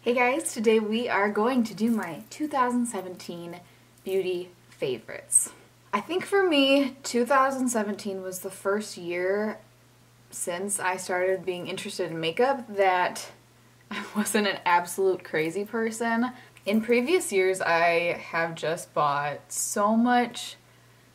Hey guys, today we are going to do my 2017 beauty favorites. I think for me, 2017 was the first year since I started being interested in makeup that I wasn't an absolute crazy person. In previous years, I have just bought so much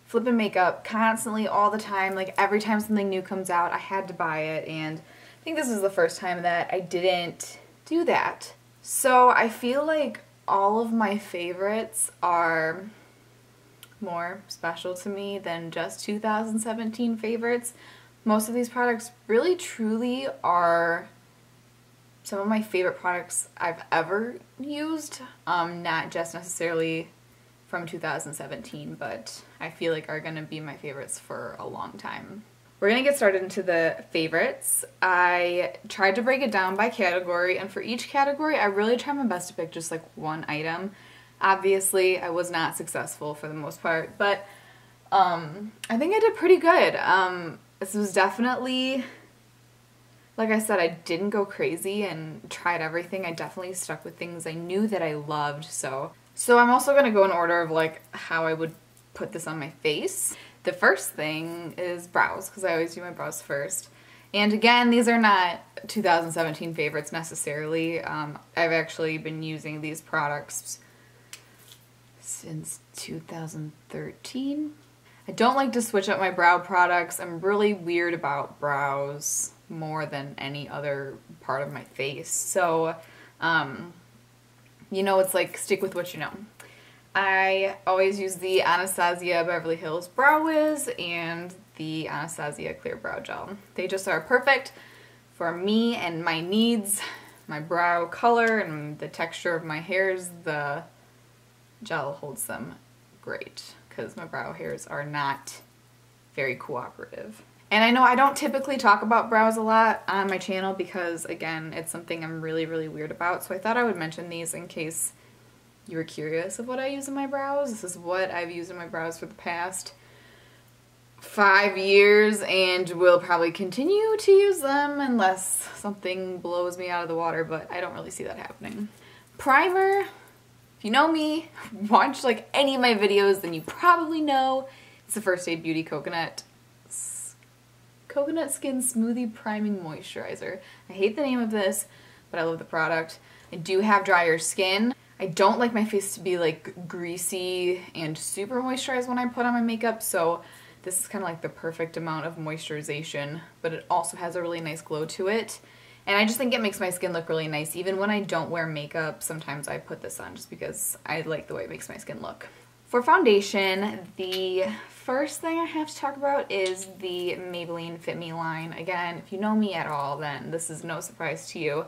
flippin' makeup constantly, all the time. Like every time something new comes out, I had to buy it, and I think this is the first time that I didn't do that. So I feel like all of my favorites are more special to me than just 2017 favorites. Most of these products really truly are some of my favorite products I've ever used, not just necessarily from 2017, but I feel like are going to be my favorites for a long time. We're going to get started into the favorites. I tried to break it down by category, and for each category I really tried my best to pick just like one item. Obviously I was not successful for the most part, but I think I did pretty good. This was definitely, like I said, I didn't go crazy and tried everything. I definitely stuck with things I knew that I loved. So I'm also going to go in order of like how I would put this on my face. The first thing is brows, because I always do my brows first. And again, these are not 2017 favorites necessarily. I've actually been using these products since 2013. I don't like to switch up my brow products. I'm really weird about brows more than any other part of my face. So, you know, it's like stick with what you know. I always use the Anastasia Beverly Hills Brow Wiz and the Anastasia Clear Brow Gel. They just are perfect for me and my needs, my brow color and the texture of my hairs. The gel holds them great because my brow hairs are not very cooperative. And I know I don't typically talk about brows a lot on my channel because, again, it's something I'm really, really weird about. So I thought I would mention these in case you were curious of what I use in my brows. This is what I've used in my brows for the past 5 years and will probably continue to use them unless something blows me out of the water, but I don't really see that happening. Primer. If you know me, watch like any of my videos, then you probably know it's the First Aid Beauty Coconut Skin Smoothie Priming Moisturizer. I hate the name of this, but I love the product. I do have drier skin. I don't like my face to be like greasy and super moisturized when I put on my makeup, so this is kind of like the perfect amount of moisturization, but it also has a really nice glow to it. And I just think it makes my skin look really nice. Even when I don't wear makeup, sometimes I put this on just because I like the way it makes my skin look. For foundation, the first thing I have to talk about is the Maybelline Fit Me line. Again, if you know me at all, then this is no surprise to you.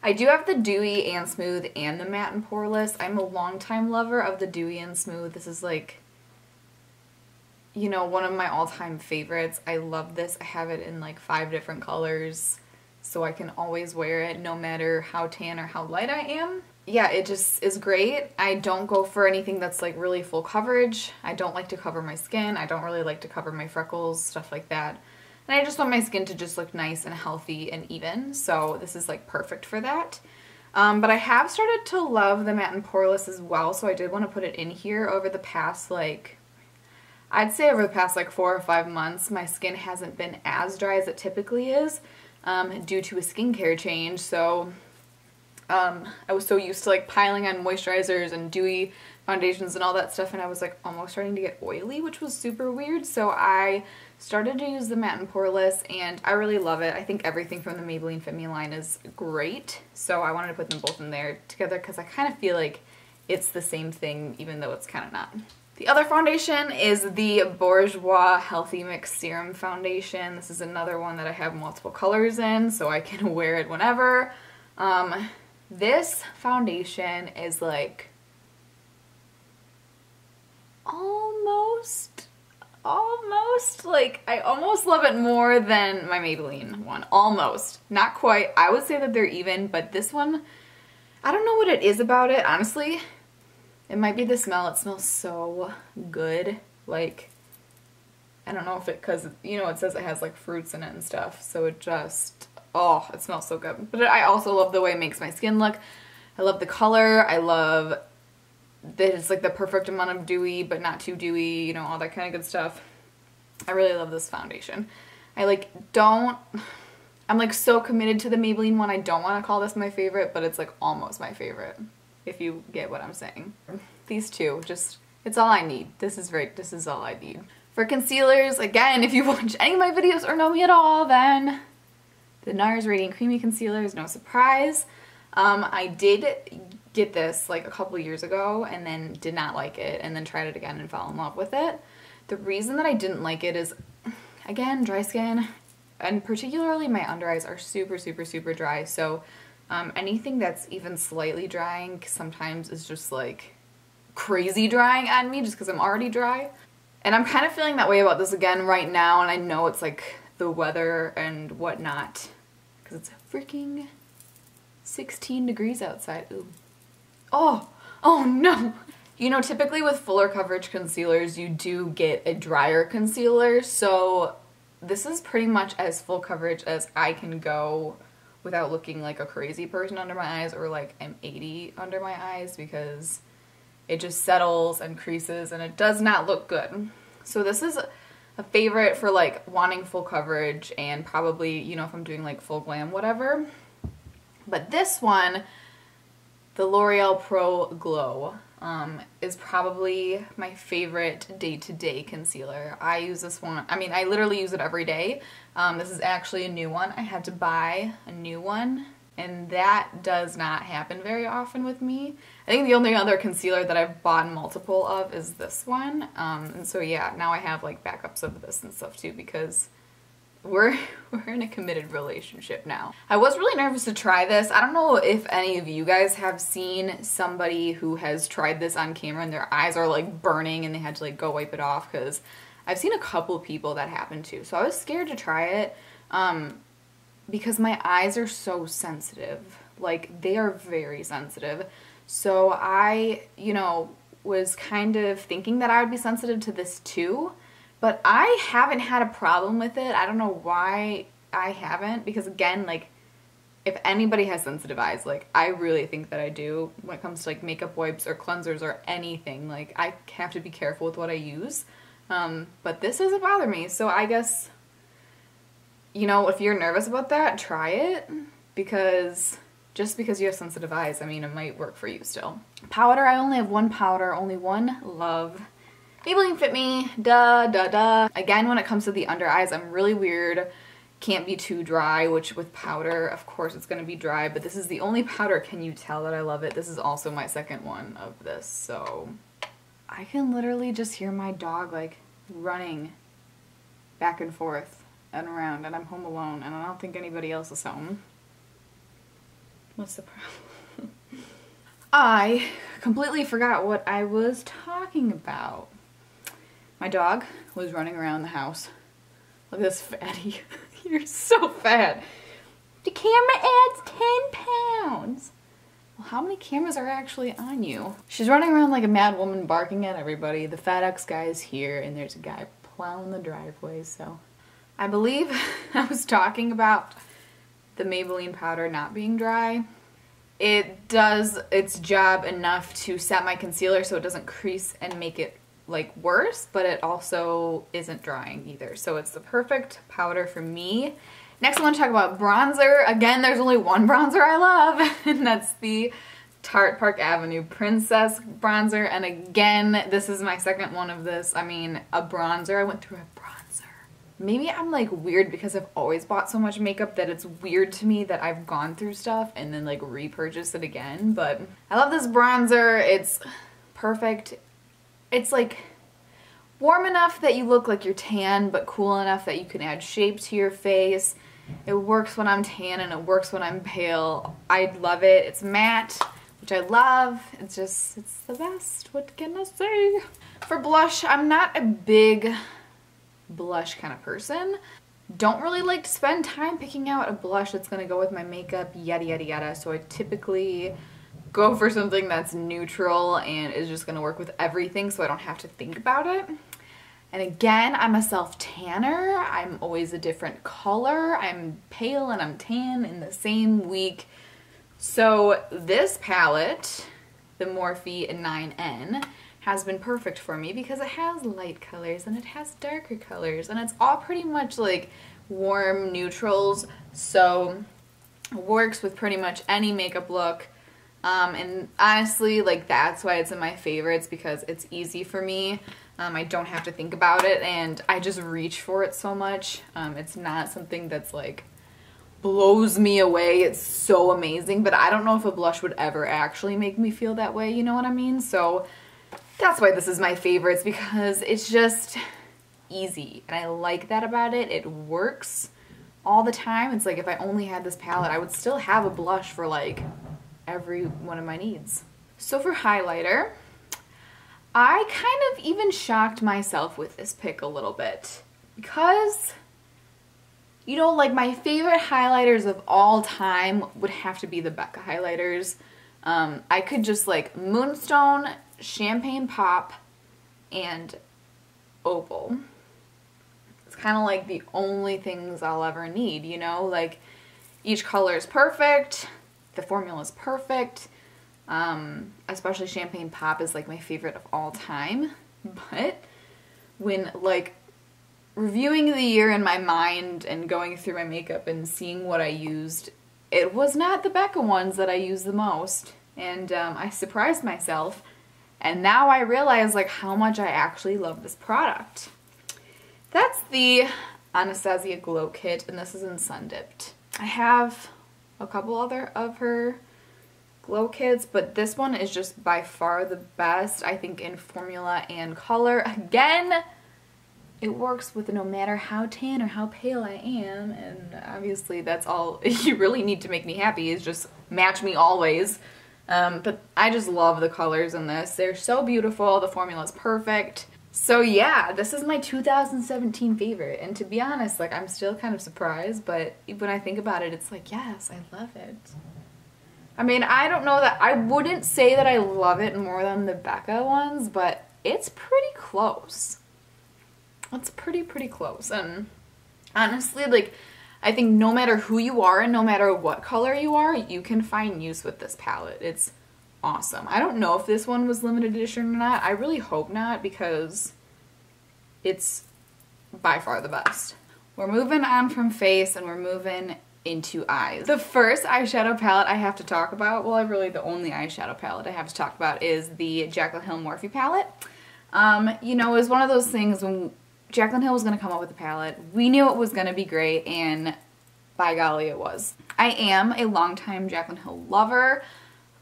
I do have the Dewy and Smooth and the Matte and Poreless. I'm a longtime lover of the Dewy and Smooth. This is like, you know, one of my all-time favorites. I love this. I have it in like 5 different colors, so I can always wear it no matter how tan or how light I am. Yeah, it just is great. I don't go for anything that's like really full coverage. I don't like to cover my skin. I don't really like to cover my freckles, stuff like that. And I just want my skin to just look nice and healthy and even, so this is like perfect for that. But I have started to love the Matte and Poreless as well, so I did want to put it in here. Over the past like, I'd say over the past like 4 or 5 months, my skin hasn't been as dry as it typically is due to a skincare change. So I was so used to like piling on moisturizers and dewy foundations and all that stuff, and I was like almost starting to get oily, which was super weird. So I started to use the Matte and Poreless, and I really love it. I think everything from the Maybelline Fit Me line is great, so I wanted to put them both in there together because I kind of feel like it's the same thing even though it's kind of not. The other foundation is the Bourjois Healthy Mix Serum Foundation. This is another one that I have multiple colors in, so I can wear it whenever. This foundation is like almost like, I almost love it more than my Maybelline one. Almost. Not quite. I would say that they're even, but this one, I don't know what it is about it, honestly. It might be the smell. It smells so good. Like, I don't know if it, because, you know, it says it has like fruits in it and stuff, so it just, oh, it smells so good. But I also love the way it makes my skin look. I love the color. I love that it's like the perfect amount of dewy, but not too dewy, you know, all that kind of good stuff. I really love this foundation. I'm like so committed to the Maybelline one. I don't want to call this my favorite, but it's like almost my favorite, if you get what I'm saying. These two, just, it's all I need. This is all I need. For concealers, again, if you watch any of my videos or know me at all, then the NARS Radiant Creamy Concealer is no surprise. I did get this like a couple years ago and then did not like it, and then tried it again and fell in love with it. The reason that I didn't like it is, again, dry skin, and particularly my under eyes are super, super, super dry. So anything that's even slightly drying sometimes is just like crazy drying on me just because I'm already dry. And I'm kind of feeling that way about this again right now, and I know it's like the weather and whatnot because it's freaking 16 degrees outside. Ooh. Oh no. You know, typically with fuller coverage concealers, you do get a drier concealer, so this is pretty much as full coverage as I can go without looking like a crazy person under my eyes or like I'm 80 under my eyes, because it just settles and creases and it does not look good. So this is a favorite for like wanting full coverage and probably, you know, if I'm doing like full glam, whatever. But this one, the L'Oreal Pro Glow, is probably my favorite day-to-day concealer. I use this one, I mean, I literally use it every day. This is actually a new one. I had to buy a new one, and that does not happen very often with me. I think the only other concealer that I've bought multiple of is this one. And so yeah, now I have like backups of this and stuff too, because we're in a committed relationship now. I was really nervous to try this. I don't know if any of you guys have seen somebody who has tried this on camera and their eyes are like burning and they had to like go wipe it off, because I've seen a couple people that happen to. So I was scared to try it because my eyes are so sensitive. Like, they are very sensitive. So I, you know, was kind of thinking that I would be sensitive to this too. But I haven't had a problem with it. I don't know why I haven't, because again, like, if anybody has sensitive eyes, like, I really think that I do when it comes to like makeup wipes or cleansers or anything. Like, I have to be careful with what I use. But this doesn't bother me. So I guess, you know, if you're nervous about that, try it, because just because you have sensitive eyes, I mean, it might work for you still. Powder, I only have one powder, only one Love. Maybelline Fit Me, duh. Again, when it comes to the under eyes, I'm really weird. Can't be too dry, which with powder, of course it's gonna be dry, but this is the only powder. Can you tell that I love it? This is also my second one of this, so I can literally just hear my dog like running back and forth and around, and I'm home alone, and I don't think anybody else is home. What's the problem? I completely forgot what I was talking about. My dog was running around the house. Look at this fatty. You're so fat. The camera adds 10 pounds. Well, how many cameras are actually on you? She's running around like a mad woman barking at everybody. The FedEx guy is here and there's a guy plowing the driveway, so. I believe I was talking about the Maybelline powder not being dry. It does its job enough to set my concealer so it doesn't crease and make it like worse, but it also isn't drying either. So it's the perfect powder for me. Next I want to talk about bronzer. Again, there's only one bronzer I love, and that's the Tarte Park Avenue Princess bronzer. And again, this is my second one of this. I mean, a bronzer. I went through a bronzer. Maybe I'm like weird because I've always bought so much makeup that it's weird to me that I've gone through stuff and then like repurchased it again. But I love this bronzer. It's perfect. It's like warm enough that you look like you're tan, but cool enough that you can add shape to your face. It works when I'm tan and it works when I'm pale. I love it. It's matte, which I love. It's just, it's the best. What can I say? For blush, I'm not a big blush kind of person. Don't really like to spend time picking out a blush that's gonna go with my makeup, yada yada yada. So I typically go for something that's neutral and is just gonna work with everything so I don't have to think about it. And again, I'm a self-tanner. I'm always a different color. I'm pale and I'm tan in the same week. So this palette, the Morphe 9N, has been perfect for me because it has light colors and it has darker colors and it's all pretty much like warm neutrals, so it works with pretty much any makeup look. And honestly, like, that's why it's in my favorites, because it's easy for me. I don't have to think about it and I just reach for it so much. It's not something that's like blows me away. It's so amazing, but I don't know if a blush would ever actually make me feel that way, you know what I mean? So that's why this is my favorites, because it's just easy and I like that about it. It works all the time. It's like if I only had this palette, I would still have a blush for like every one of my needs. So for highlighter, I kind of even shocked myself with this pick a little bit, because you know, like, my favorite highlighters of all time would have to be the Becca highlighters. I could just like Moonstone, Champagne Pop, and Opal. It's kind of like the only things I'll ever need, you know? Like, each color is perfect, the formula is perfect, especially Champagne Pop is like my favorite of all time. But when like reviewing the year in my mind and going through my makeup and seeing what I used, it was not the Becca ones that I used the most. And I surprised myself, and now I realize like how much I actually love this product. That's the Anastasia Glow Kit, and this is in Sun Dipped. I have a couple other of her glow kits, but this one is just by far the best, I think, in formula and color. Again, it works with no matter how tan or how pale I am, and obviously that's all you really need to make me happy, is just match me always. But I just love the colors in this. They're so beautiful, the formula is perfect. So yeah, this is my 2017 favorite, and to be honest, like, I'm still kind of surprised, but when I think about it, it's like, yes, I love it. I mean, I don't know that, I wouldn't say that I love it more than the Becca ones, but it's pretty close. It's pretty close, and honestly, like, I think no matter who you are and no matter what color you are, you can find use with this palette. It's awesome. I don't know if this one was limited edition or not. I really hope not, because it's by far the best. We're moving on from face and we're moving into eyes. The first eyeshadow palette I have to talk about, well, really the only eyeshadow palette I have to talk about, is the Jaclyn Hill Morphe palette. You know, it was one of those things when Jaclyn Hill was going to come up with a palette, we knew it was going to be great, and by golly, it was. I am a longtime Jaclyn Hill lover.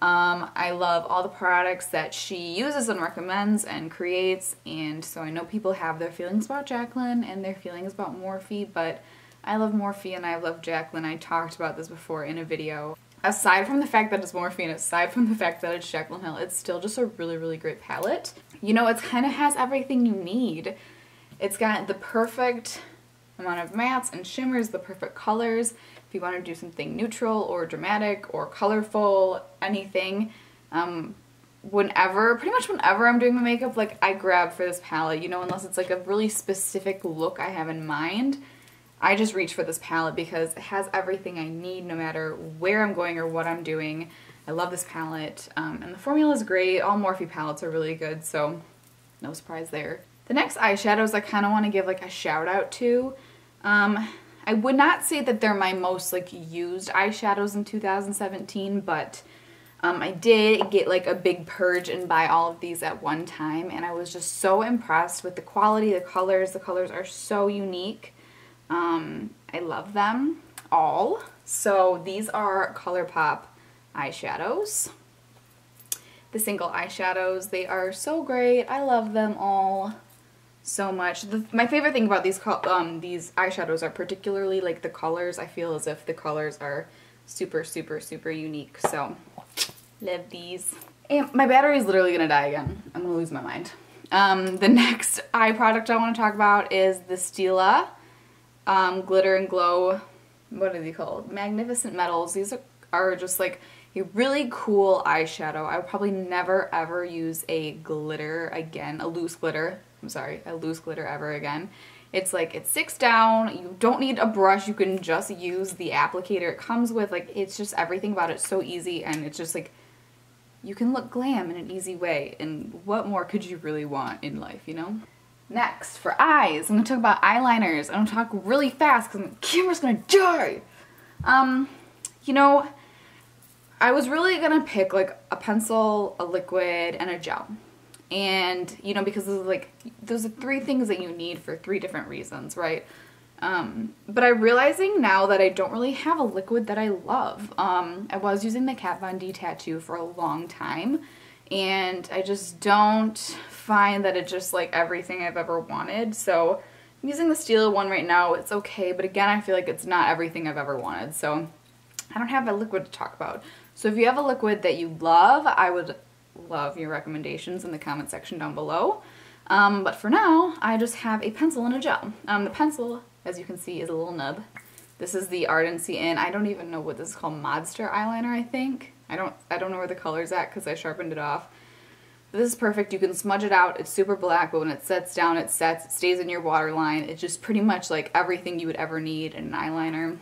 I love all the products that she uses and recommends and creates, and so I know people have their feelings about Jaclyn and their feelings about Morphe, but I love Morphe and I love Jaclyn. I talked about this before in a video. Aside from the fact that it's Morphe and aside from the fact that it's Jaclyn Hill, it's still just a really great palette. You know, it kind of has everything you need. It's got the perfect amount of mattes and shimmers, the perfect colors. If you want to do something neutral or dramatic or colorful, anything. Pretty much whenever I'm doing my makeup, like, I grab for this palette, you know, unless it's like a really specific look I have in mind. I just reach for this palette because it has everything I need no matter where I'm going or what I'm doing. I love this palette, and the formula is great. All Morphe palettes are really good, so no surprise there. The next eyeshadows I kind of want to give like a shout out to. I would not say that they're my most like used eyeshadows in 2017, but I did get like a big purge and buy all of these at one time, and I was just so impressed with the quality, the colors. The colors are so unique. I love them all. So these are ColourPop eyeshadows. The single eyeshadows, they are so great. I love them all so much. My favorite thing about these eyeshadows are particularly like the colors. I feel as if the colors are super unique. So love these. And my battery is literally gonna die again. I'm gonna lose my mind. The next eye product I want to talk about is the Stila Glitter and Glow, what are they called? Magnificent Metals. These are just like a really cool eyeshadow. I would probably never ever use a glitter again, a loose glitter ever again. It's like, it sticks down, you don't need a brush, you can just use the applicator it comes with. Like, it's just everything about it so easy, and it's just like, you can look glam in an easy way, and what more could you really want in life, you know? Next, for eyes, I'm gonna talk about eyeliners. I'm gonna talk really fast because the camera's gonna die. You know, I was really gonna pick like a pencil, a liquid, and a gel. And, you know, because those are 3 things that you need for 3 different reasons, right? But I'm realizing now that I don't really have a liquid that I love. I was using the Kat Von D Tattoo for a long time, and I just don't find that it's just like everything I've ever wanted. So I'm using the Stila one right now. It's okay, but again, I feel like it's not everything I've ever wanted. So I don't have a liquid to talk about. So if you have a liquid that you love, I would love your recommendations in the comment section down below. But for now, I just have a pencil and a gel. The pencil, as you can see, is a little nub. This is the Ardency in, I don't even know what this is called, Modster eyeliner, I think. I don't know where the color's at because I sharpened it off. This is perfect. You can smudge it out. It's super black, but when it sets down, it sets. It stays in your waterline. It's just pretty much like everything you would ever need in an eyeliner.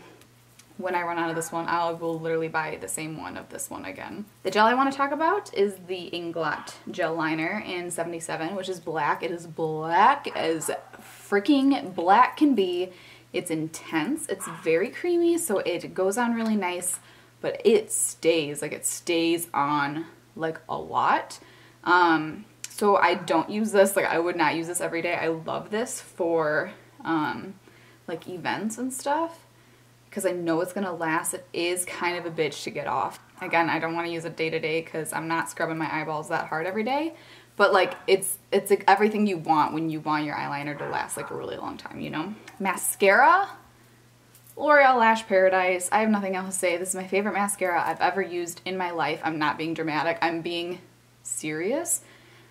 When I run out of this one, I will literally buy the same one of this one again. The gel I want to talk about is the Inglot Gel Liner in 77, which is black. It is black as freaking black can be. It's intense. It's very creamy, so it goes on really nice, but it stays on like a lot. So I don't use this, like I would not use this every day. I love this for like events and stuff, because I know it's gonna last. It is kind of a bitch to get off. Again, I don't want to use it day to day because I'm not scrubbing my eyeballs that hard every day, but like it's like everything you want when you want your eyeliner to last like a really long time, you know? Mascara, L'Oreal Lash Paradise. I have nothing else to say. This is my favorite mascara I've ever used in my life. I'm not being dramatic, I'm being serious.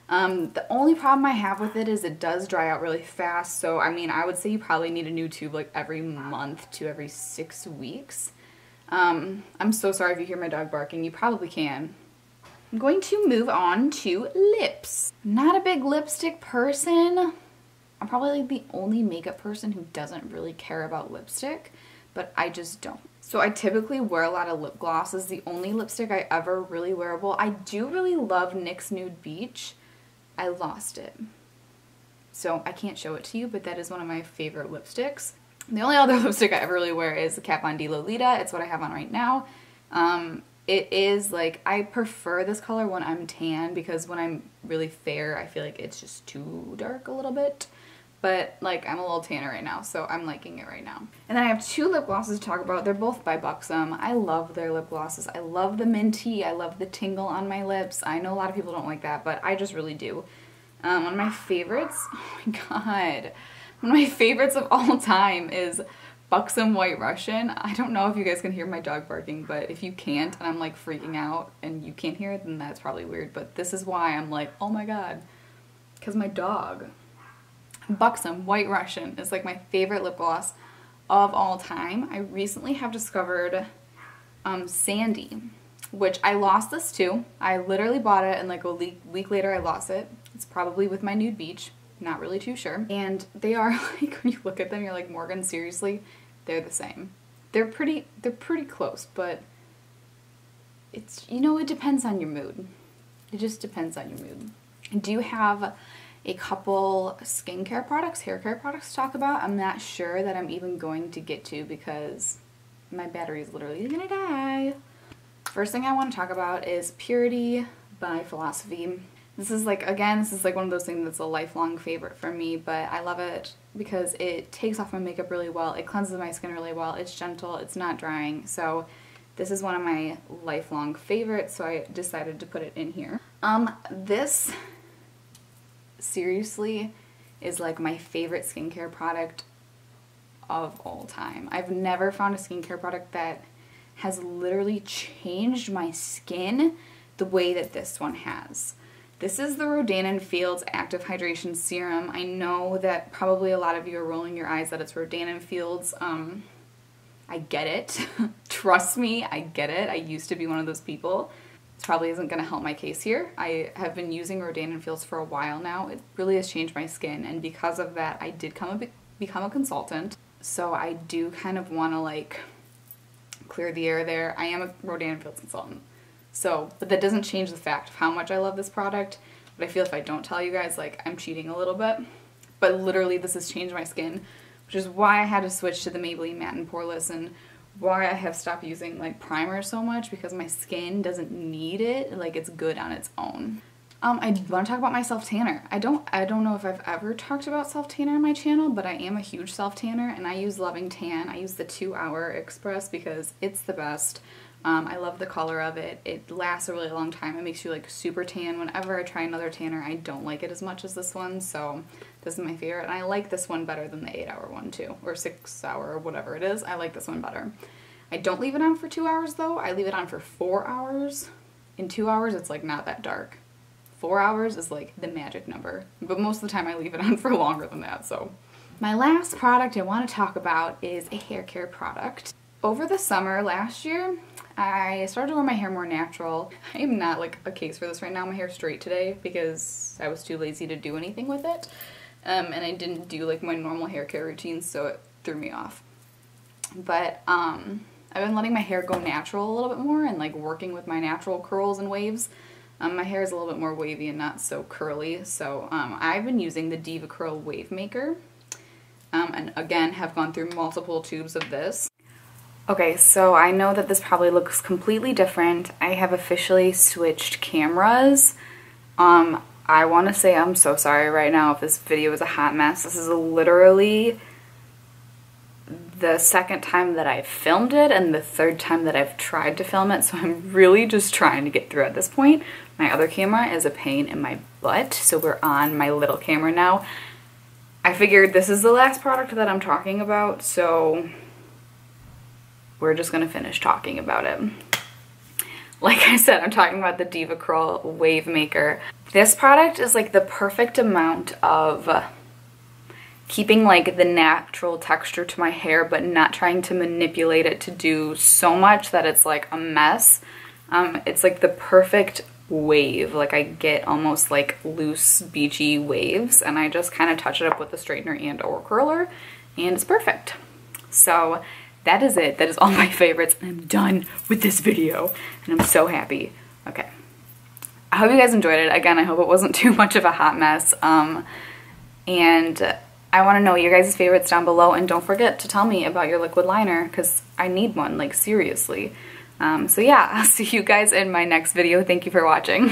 The only problem I have with it is it does dry out really fast, so I mean I would say you probably need a new tube like every month to every 6 weeks. I'm so sorry if you hear my dog barking, you probably can. I'm going to move on to lips. Not a big lipstick person. I'm probably like the only makeup person who doesn't really care about lipstick, but I just don't. So I typically wear a lot of lip glosses. The only lipstick I ever really wearable, I do really love NYX Nude Beach. I lost it, so I can't show it to you, but that is one of my favorite lipsticks. The only other lipstick I ever really wear is the Kat Von D Lolita. It's what I have on right now. It is like, I prefer this color when I'm tan, because when I'm really fair, I feel like it's just too dark a little bit. But like, I'm a little tanner right now, so I'm liking it right now. And then I have 2 lip glosses to talk about. They're both by Buxom. I love their lip glosses. I love the minty. I love the tingle on my lips. I know a lot of people don't like that, but I just really do. One of my favorites, oh my god, one of my favorites of all time is Buxom White Russian. I don't know if you guys can hear my dog barking, but if you can't and I'm like freaking out and you can't hear it, then that's probably weird. But this is why I'm like, oh my god, because my dog. Buxom White Russian is like my favorite lip gloss of all time. I recently have discovered Sandy, which I lost this too. I literally bought it and like a week later I lost it. It's probably with my Nude Beach, not really too sure. And they are like, when you look at them, you're like, Morgan, seriously? They're the same. They're pretty close, but it's, you know, it depends on your mood. It just depends on your mood. I do have a couple skincare products, hair care products to talk about. I'm not sure that I'm even going to get to because my battery is literally gonna die. First thing I want to talk about is Purity by Philosophy. This is like, again, this is like one of those things that's a lifelong favorite for me, but I love it because it takes off my makeup really well, it cleanses my skin really well, it's gentle, it's not drying, so this is one of my lifelong favorites, so I decided to put it in here. This seriously is like my favorite skincare product of all time. I've never found a skincare product that has literally changed my skin the way that this one has. This is the Rodan & Fields Active Hydration Serum. I know that probably a lot of you are rolling your eyes that it's Rodan & Fields. I get it. Trust me, I get it. I used to be one of those people. This probably isn't going to help my case here. I have been using Rodan & Fields for a while now. It really has changed my skin, and because of that, I did become a consultant, so I do kind of want to like clear the air there. I am a Rodan & Fields consultant, so, but that doesn't change the fact of how much I love this product. But I feel if I don't tell you guys, like, I'm cheating a little bit. But literally this has changed my skin, which is why I had to switch to the Maybelline Matte and Poreless, and why I have stopped using like primer so much, because my skin doesn't need it. Like, it's good on its own. I want to talk about my self-tanner. I don't know if I've ever talked about self-tanner on my channel, but I am a huge self-tanner, and I use Loving Tan. I use the 2 Hour Express because it's the best. I love the color of it. It lasts a really long time. It makes you like super tan. Whenever I try another tanner, I don't like it as much as this one, so this is my favorite. And I like this one better than the 8 Hour one too, or 6 Hour, or whatever it is. I like this one better. I don't leave it on for 2 hours though. I leave it on for 4 hours. In 2 hours, it's like not that dark. 4 hours is like the magic number, but most of the time I leave it on for longer than that, so. My last product I want to talk about is a hair care product. Over the summer last year, I started to wear my hair more natural. I am not like a case for this right now. My hair's straight today because I was too lazy to do anything with it. And I didn't do like my normal hair care routine, so it threw me off. But I've been letting my hair go natural a little bit more and like working with my natural curls and waves. My hair is a little bit more wavy and not so curly, so I've been using the Diva Curl Wave Maker. And again, have gone through multiple tubes of this. Okay, so I know that this probably looks completely different. I have officially switched cameras. I want to say I'm so sorry right now if this video is a hot mess. This is literally the second time that I've filmed it and the third time that I've tried to film it, so I'm really just trying to get through at this point. My other camera is a pain in my butt, so we're on my little camera now. I figured this is the last product that I'm talking about, so we're just gonna finish talking about it. Like I said, I'm talking about the Diva Curl Wave Maker. This product is like the perfect amount of keeping like the natural texture to my hair, but not trying to manipulate it to do so much that it's like a mess. It's like the perfect wave. Like I get almost like loose beachy waves, and I just kind of touch it up with a straightener and or curler, and it's perfect. So that is it. That is all my favorites, and I'm done with this video, and I'm so happy. Okay. I hope you guys enjoyed it. Again, I hope it wasn't too much of a hot mess. And I want to know your guys' favorites down below, and don't forget to tell me about your liquid liner, because I need one, like seriously. So yeah, I'll see you guys in my next video. Thank you for watching.